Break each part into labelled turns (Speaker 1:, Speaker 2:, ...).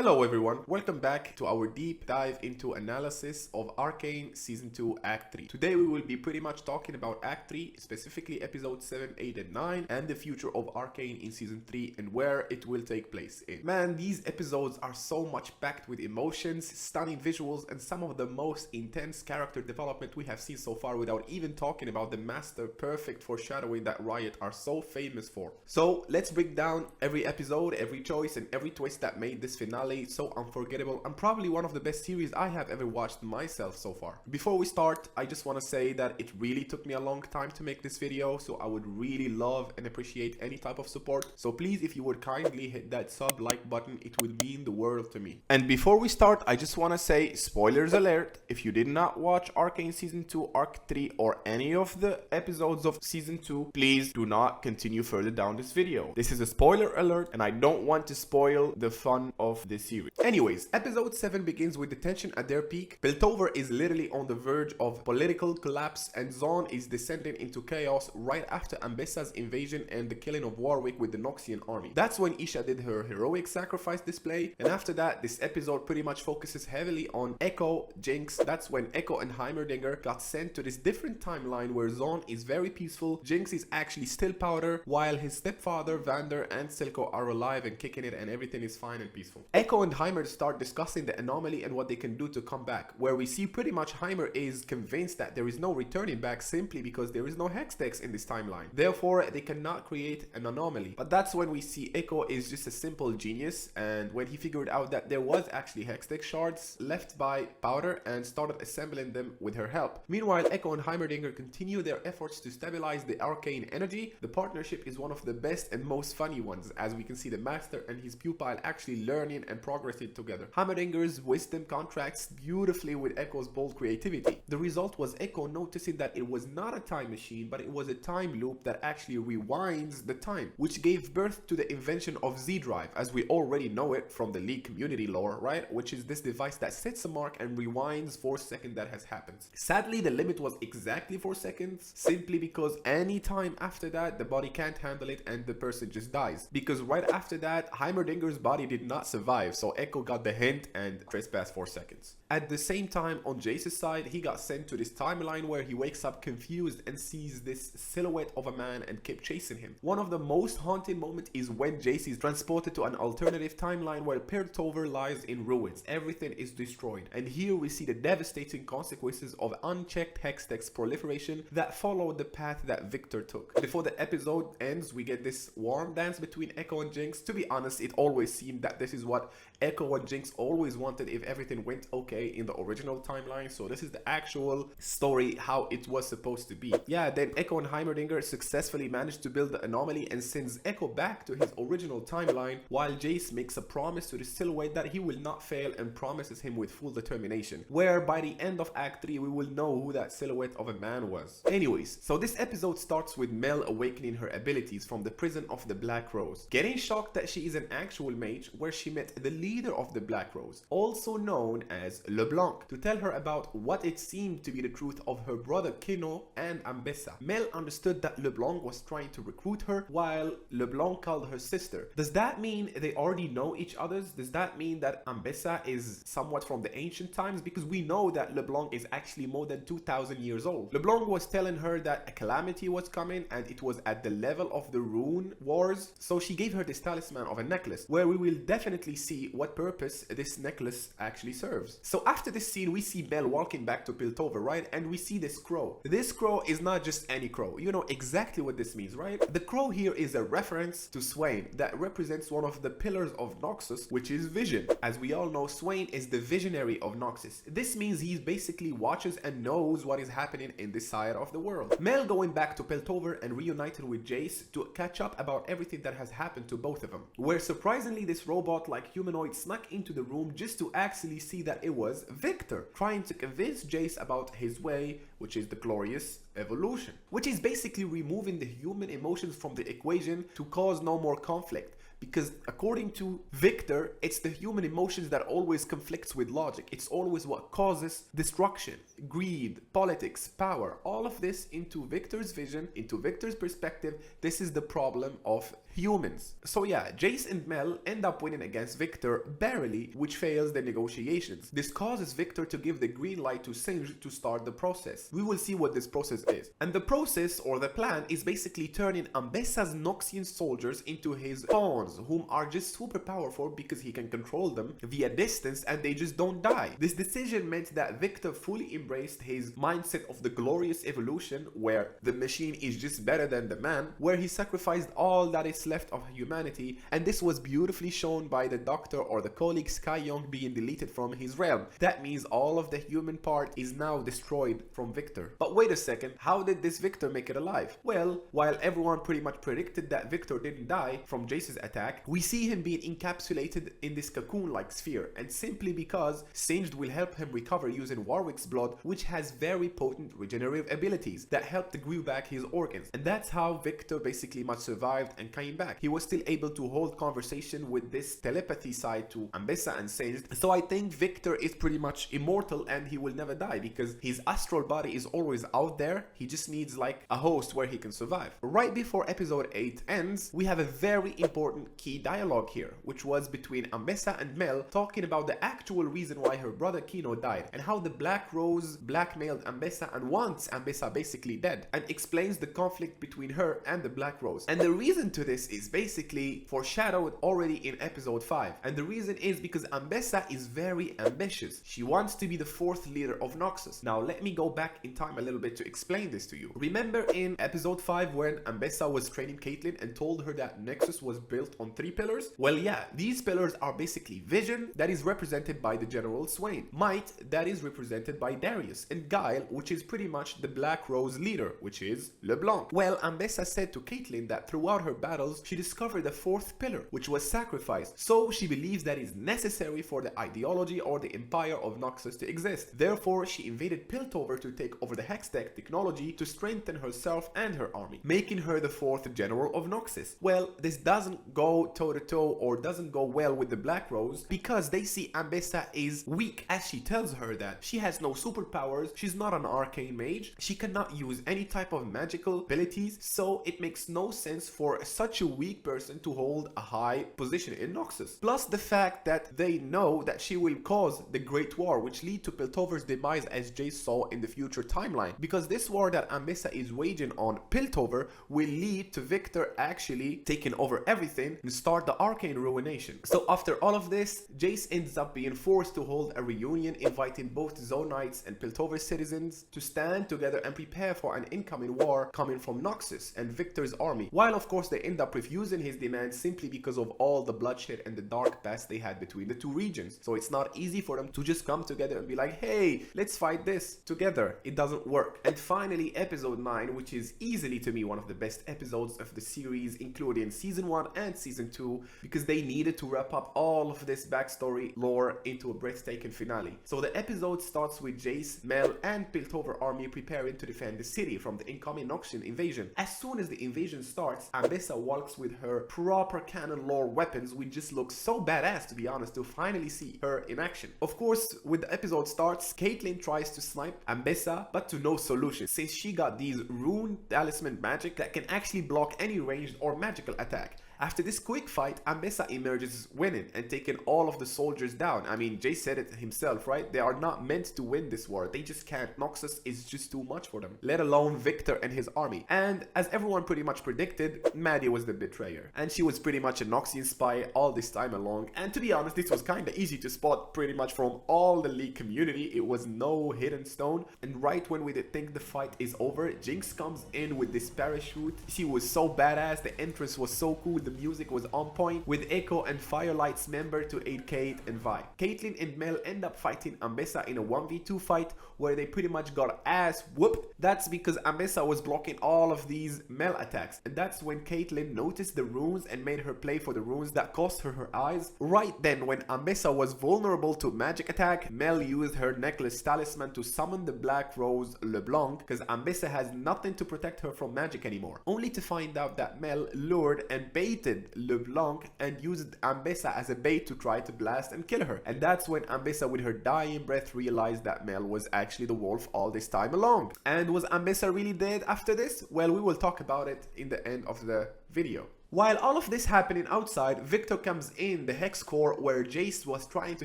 Speaker 1: Hello everyone, welcome back to our deep dive into analysis of Arcane Season 2 Act 3. Today we will be pretty much talking about Act 3, specifically episodes 7, 8 and 9 and the future of Arcane in Season 3 and where it will take place in. Man, these episodes are so much packed with emotions, stunning visuals and some of the most intense character development we have seen so far, without even talking about the master perfect foreshadowing that Riot are so famous for. So let's break down every episode, every choice and every twist that made this finale so unforgettable and probably one of the best series I have ever watched myself so far. Before we start, I just want to say that it really took me a long time to make this video, so I would really love and appreciate any type of support. So please, if you would kindly hit that sub like button, it would mean the world to me. And before we start, I just want to say, spoilers alert, if you did not watch Arcane Season 2 Arc 3 or any of the episodes of Season 2, please do not continue further down this video. This is a spoiler alert and I don't want to spoil the fun of this series. Anyways, episode 7 begins with the tension at their peak. Piltover is literally on the verge of political collapse and Zaun is descending into chaos right after Ambessa's invasion and the killing of Warwick with the Noxian army. That's when Isha did her heroic sacrifice display, and after that this episode pretty much focuses heavily on Echo, Jinx. That's when Echo and Heimerdinger got sent to this different timeline where Zaun is very peaceful, Jinx is actually still powder, while his stepfather Vander and Silco are alive and kicking it and everything is fine and peaceful. Echo and Heimer start discussing the anomaly and what they can do to come back, where we see pretty much Heimer is convinced that there is no returning back simply because there is no hextex in this timeline. Therefore, they cannot create an anomaly. But that's when we see Echo is just a simple genius, and when he figured out that there was actually hextex shards left by Powder and started assembling them with her help. Meanwhile, Echo and Heimerdinger continue their efforts to stabilize the arcane energy. The partnership is one of the best and most funny ones, as we can see the master and his pupil actually learning and progressing together. Heimerdinger's wisdom contrasts beautifully with Echo's bold creativity. The result was Echo noticing that it was not a time machine, but it was a time loop that actually rewinds the time, which gave birth to the invention of Z-Drive, as we already know it from the League community lore, right? Which is this device that sets a mark and rewinds 4 seconds that has happened. Sadly, the limit was exactly 4 seconds, simply because any time after that, the body can't handle it and the person just dies. Because right after that, Heimerdinger's body did not survive, so Echo got the hint and trespassed 4 seconds. At the same time, on Jace's side, he got sent to this timeline where he wakes up confused and sees this silhouette of a man and kept chasing him. One of the most haunting moments is when Jace is transported to an alternative timeline where Piltover lies in ruins. Everything is destroyed. And here we see the devastating consequences of unchecked hextex proliferation that followed the path that Victor took. Before the episode ends, we get this warm dance between Echo and Jinx. To be honest, it always seemed that this is what Echo and Jinx always wanted if everything went okay in the original timeline. So this is the actual story how it was supposed to be. Yeah, then Echo and Heimerdinger successfully managed to build the anomaly and sends Echo back to his original timeline, while Jace makes a promise to the silhouette that he will not fail and promises him with full determination, where by the end of Act 3 we will know who that silhouette of a man was. Anyways, so this episode starts with Mel awakening her abilities from the prison of the Black Rose, getting shocked that she is an actual mage, where she met the leader of the Black Rose, also known as LeBlanc, to tell her about what it seemed to be the truth of her brother Kino and Ambessa. Mel understood that LeBlanc was trying to recruit her, while LeBlanc called her sister. Does that mean they already know each other? Does that mean that Ambessa is somewhat from the ancient times? Because we know that LeBlanc is actually more than 2,000 years old. LeBlanc was telling her that a calamity was coming and it was at the level of the rune wars, so she gave her this talisman of a necklace, where we will definitely see what purpose this necklace actually serves. So after this scene, we see Mel walking back to Piltover, right? And we see this crow. This crow is not just any crow. You know exactly what this means, right? The crow here is a reference to Swain that represents one of the pillars of Noxus, which is vision. As we all know, Swain is the visionary of Noxus. This means he basically watches and knows what is happening in this side of the world. Mel going back to Piltover and reunited with Jace to catch up about everything that has happened to both of them, where surprisingly this robot-like humanoid snuck into the room just to actually see that it was Victor, trying to convince Jace about his way, which is the glorious evolution, which is basically removing the human emotions from the equation to cause no more conflict. Because according to Victor, it's the human emotions that always conflicts with logic. It's always what causes destruction, greed, politics, power. All of this into Victor's vision, into Victor's perspective. This is the problem of humans. So yeah, Jace and Mel end up winning against Victor barely, which fails the negotiations. This causes Victor to give the green light to Singed to start the process. We will see what this process is. And the process, or the plan, is basically turning Ambessa's Noxian soldiers into his pawns, whom are just super powerful because he can control them via distance and they just don't die. This decision meant that Victor fully embraced his mindset of the glorious evolution, where the machine is just better than the man, where he sacrificed all that is left of humanity, and this was beautifully shown by the doctor or the colleague Sky Young being deleted from his realm. That means all of the human part is now destroyed from Victor. But wait a second, how did this Victor make it alive? Well, while everyone pretty much predicted that Victor didn't die from Jace's attack, we see him being encapsulated in this cocoon-like sphere, and simply because Singed will help him recover using Warwick's blood, which has very potent regenerative abilities that help to grow back his organs. And that's how Victor basically much survived and came back. He was still able to hold conversation with this telepathy side to Ambessa and Singed. So I think Victor is pretty much immortal and he will never die because his astral body is always out there. He just needs like a host where he can survive. Right before episode 8 ends, we have a very important key dialogue here, which was between Ambessa and Mel talking about the actual reason why her brother Kino died and how the Black Rose blackmailed Ambessa and wants Ambessa basically dead, and explains the conflict between her and the Black Rose. And the reason to this is basically foreshadowed already in episode 5, and the reason is because Ambessa is very ambitious. She wants to be the 4th leader of Noxus. Now let me go back in time a little bit to explain this to you. Remember in episode 5 when Ambessa was training Caitlyn and told her that Nexus was built on 3 pillars? Well yeah, these pillars are basically Vision, that is represented by the General Swain, Might, that is represented by Darius, and Guile, which is pretty much the Black Rose leader, which is LeBlanc. Well, Ambessa said to Caitlyn that throughout her battles she discovered the 4th pillar, which was sacrificed, so she believes that is necessary for the ideology or the empire of Noxus to exist. Therefore, she invaded Piltover to take over the Hextech technology to strengthen herself and her army, making her the 4th general of Noxus. Well, this doesn't go toe-to-toe or doesn't go well with the Black Rose because they see Ambessa is weak, as she tells her that she has no superpowers, she's not an arcane mage, she cannot use any type of magical abilities, so it makes no sense for such a weak person to hold a high position in Noxus. Plus the fact that they know that she will cause the Great War, which lead to Piltover's demise as Jace saw in the future timeline, because this war that Ambessa is waging on Piltover will lead to Victor actually taking over everything and start the Arcane ruination. So after all of this, Jace ends up being forced to hold a reunion, inviting both Zonites and Piltover citizens to stand together and prepare for an incoming war coming from Noxus and Victor's army, while of course they end up refusing his demands simply because of all the bloodshed and the dark past they had between the 2 regions. So it's not easy for them to just come together and be like, hey, let's fight this together. It doesn't work. And finally, episode 9, which is easily to me one of the best episodes of the series, including season 1 and season 2, because they needed to wrap up all of this backstory lore into a breathtaking finale. So the episode starts with Jace, Mel, and Piltover army preparing to defend the city from the incoming Noxian invasion. As soon as the invasion starts, Ambessa walks with her proper canon lore weapons, which just looks so badass, to be honest, to finally see her in action. Of course, when the episode starts, Caitlyn tries to snipe Ambessa, but to no solution, since she got these rune talisman magic that can actually block any ranged or magical attack. After this quick fight, Ambessa emerges winning and taking all of the soldiers down. I mean, Jay said it himself, right? They are not meant to win this war. They just can't. Noxus is just too much for them, let alone Victor and his army. And as everyone pretty much predicted, Maddie was the betrayer. And she was pretty much a Noxian spy all this time along. And to be honest, this was kind of easy to spot pretty much from all the League community. It was no hidden stone. And right when we think the fight is over, Jinx comes in with this parachute. She was so badass. The entrance was so cool. The music was on point, with Echo and Firelight's member to aid Kate and Vi. Caitlyn and Mel end up fighting Ambessa in a 1v2 fight where they pretty much got ass whooped. That's because Ambessa was blocking all of these Mel attacks, and that's when Caitlyn noticed the runes and made her play for the runes that cost her her eyes. Right then, when Ambessa was vulnerable to magic attack, Mel used her necklace talisman to summon the Black Rose LeBlanc, because Ambessa has nothing to protect her from magic anymore, only to find out that Mel lured and baited LeBlanc and used Ambessa as a bait to try to blast and kill her. And that's when Ambessa with her dying breath realized that Mel was actually the wolf all this time along. And was Ambessa really dead after this? Well, we will talk about it in the end of the video. While all of this happening outside, Victor comes in the Hex Core where Jace was trying to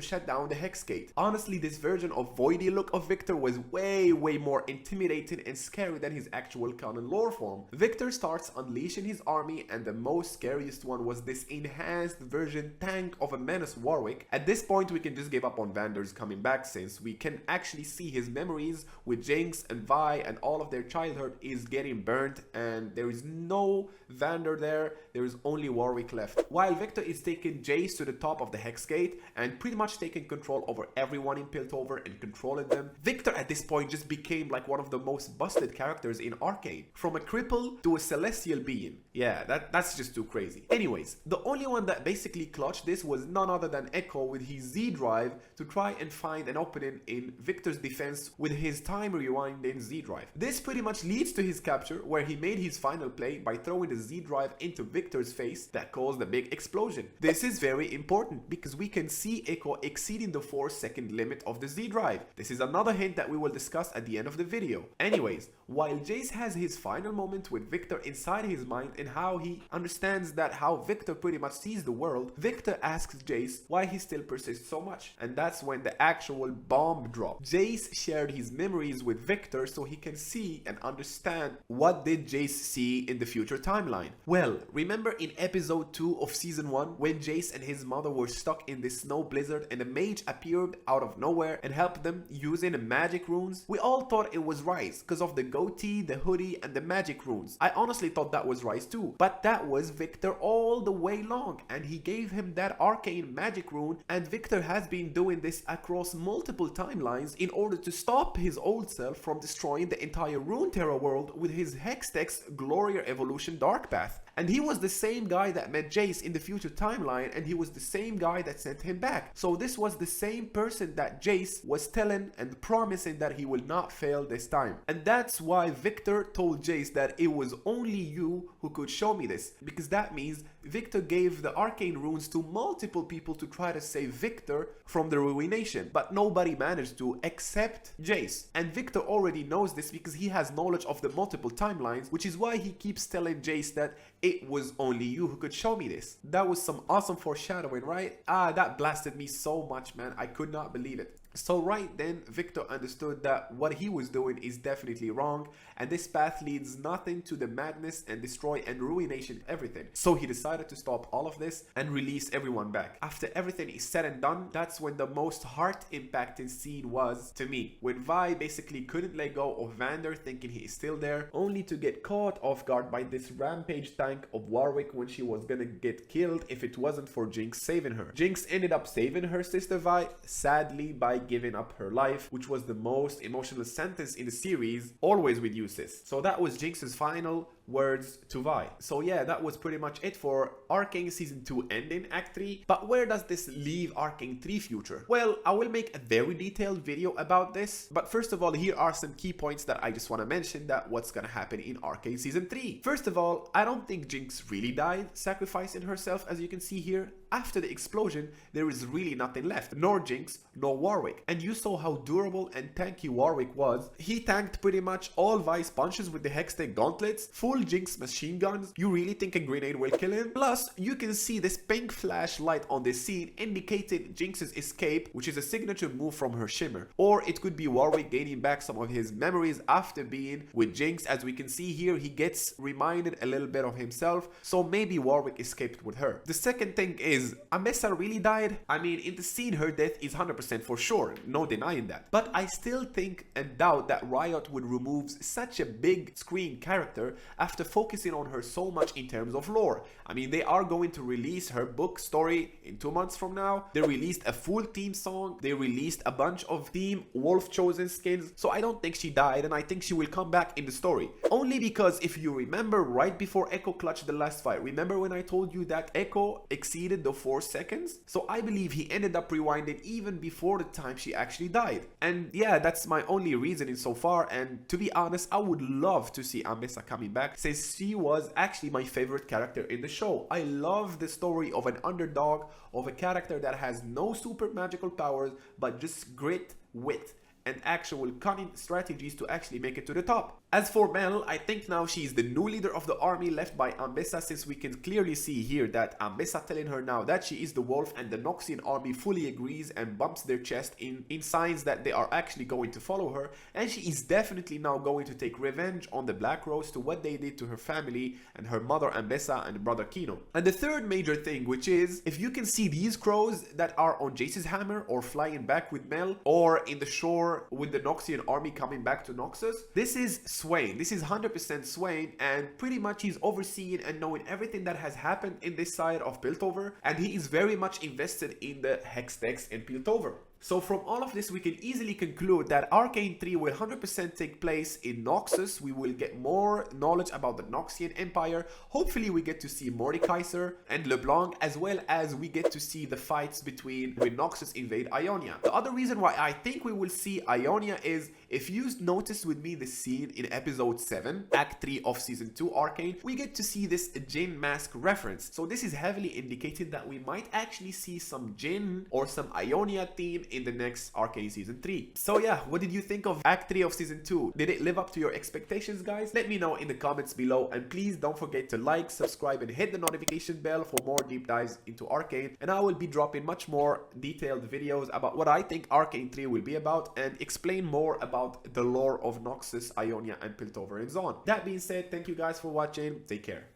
Speaker 1: shut down the Hex Gate. Honestly, this version of voidy look of Victor was way more intimidating and scary than his actual canon lore form. Victor starts unleashing his army, and the most scariest one was this enhanced version tank of a menace Warwick. At this point we can just give up on Vander's coming back, since we can actually see his memories with Jinx and Vi and all of their childhood is getting burnt, and there is no Vander there. There is only Warwick left. While Victor is taking Jace to the top of the Hex Gate and pretty much taking control over everyone in Piltover and controlling them, Victor at this point just became like one of the most busted characters in Arcane. From a cripple to a celestial being. Yeah, that's just too crazy. Anyways, the only one that basically clutched this was none other than Echo with his Z drive to try and find an opening in Victor's defense with his time rewinding Z drive. This pretty much leads to his capture, where he made his final play by throwing the Z drive into Victor's face that caused a big explosion. This is very important because we can see Echo exceeding the 4-second limit of the Z drive. This is another hint that we will discuss at the end of the video. Anyways, while Jace has his final moment with Victor inside his mind and how he understands that how Victor pretty much sees the world, Victor asks Jace why he still persists so much, and that's when the actual bomb dropped. Jace shared his memories with Victor so he can see and understand what did Jace see in the future timeline. Well, remember in episode 2 of season 1 when Jace and his mother were stuck in this snow blizzard and a mage appeared out of nowhere and helped them using magic runes? We all thought it was Rise because of the goatee, the hoodie, and the magic runes. I honestly thought that was Rise too, but that was Victor all the way long, and he gave him that arcane magic rune, and Victor has been doing this across multiple timelines in order to stop his old self from destroying the entire Runeterra world with his Hextech's Gloria Evolution Dark Path. And he was the same guy that met Jace in the future timeline, and he was the same guy that sent him back. So this was the same person that Jace was telling and promising that he will not fail this time. And that's why Victor told Jace that it was only you who could show me this, because that means Victor gave the arcane runes to multiple people to try to save Victor from the ruination, but nobody managed to except Jace. And Victor already knows this because he has knowledge of the multiple timelines, which is why he keeps telling Jace that it was only you who could show me this. That was some awesome foreshadowing, right? That blasted me so much, man. I could not believe it. So right then, Victor understood that what he was doing is definitely wrong, and this path leads nothing to the madness and destroy and ruination everything. So he decided to stop all of this and release everyone back. After everything is said and done, that's when the most heart-impacting scene was, to me, when Vi basically couldn't let go of Vander, thinking he is still there, only to get caught off guard by this rampage tank of Warwick when she was gonna get killed if it wasn't for Jinx saving her. Jinx ended up saving her sister Vi, sadly by giving up her life, which was the most emotional sentence in the series, always with you sis. So that was Jinx's final words to Vi. So yeah, that was pretty much it for Arcane Season 2 ending Act 3. But where does this leave Arcane 3 future? Well, I will make a very detailed video about this, but first of all, here are some key points that I just want to mention that what's gonna happen in Arcane Season 3. First of all, I don't think Jinx really died, sacrificing herself, as you can see here. After the explosion, there is really nothing left, nor Jinx, nor Warwick. And you saw how durable and tanky Warwick was. He tanked pretty much all Vi's punches with the Hextech gauntlets, full Jinx machine guns. You really think a grenade will kill him? Plus, you can see this pink flashlight on this scene indicating Jinx's escape, which is a signature move from her shimmer. Or it could be Warwick gaining back some of his memories after being with Jinx. As we can see here, he gets reminded a little bit of himself, so maybe Warwick escaped with her. The second thing is, Ambessa really died? I mean, in the scene, her death is 100% for sure, no denying that. But I still think and doubt that Riot would remove such a big screen character after focusing on her so much in terms of lore. I mean, they are going to release her book story in 2 months from now. They released a full theme song. They released a bunch of theme Wolf Chosen skins. So I don't think she died, and I think she will come back in the story. Only because if you remember right before Echo clutched the last fight, remember when I told you that Echo exceeded the 4 seconds? So I believe he ended up rewinding even before the time she actually died. And yeah, that's my only reasoning so far, and to be honest, I would love to see Ambessa coming back, since she was actually my favorite character in the show. I love the story of an underdog, of a character that has no super magical powers, but just grit, wit, and actual cunning strategies to actually make it to the top. As for Mel, I think now she is the new leader of the army left by Ambessa, since we can clearly see here that Ambessa telling her now that she is the wolf, and the Noxian army fully agrees and bumps their chest in signs that they are actually going to follow her, and she is definitely now going to take revenge on the Black Rose to what they did to her family and her mother Ambessa and brother Kino. And the third major thing, which is, if you can see these crows that are on Jace's hammer or flying back with Mel or in the shore with the Noxian army coming back to Noxus, this is Swain. This is 100% Swain, and pretty much he's overseeing and knowing everything that has happened in this side of Piltover, and he is very much invested in the Hextech in Piltover. So from all of this, we can easily conclude that Arcane 3 will 100% take place in Noxus. We will get more knowledge about the Noxian Empire. Hopefully we get to see Mordekaiser and LeBlanc, as well as we get to see the fights when Noxus invade Ionia. The other reason why I think we will see Ionia is, if you noticed with me the scene in episode 7, Act 3 of Season 2 Arcane, we get to see this Jinn mask reference. So this is heavily indicating that we might actually see some Jinn or some Ionia theme in the next Arcane Season 3. So yeah, what did you think of Act 3 of Season 2? Did it live up to your expectations, guys? Let me know in the comments below, and please don't forget to like, subscribe, and hit the notification bell for more deep dives into Arcane, and I will be dropping much more detailed videos about what I think Arcane 3 will be about, and explain more about the lore of Noxus, Ionia, and Piltover and so on. That being said, thank you guys for watching. Take care.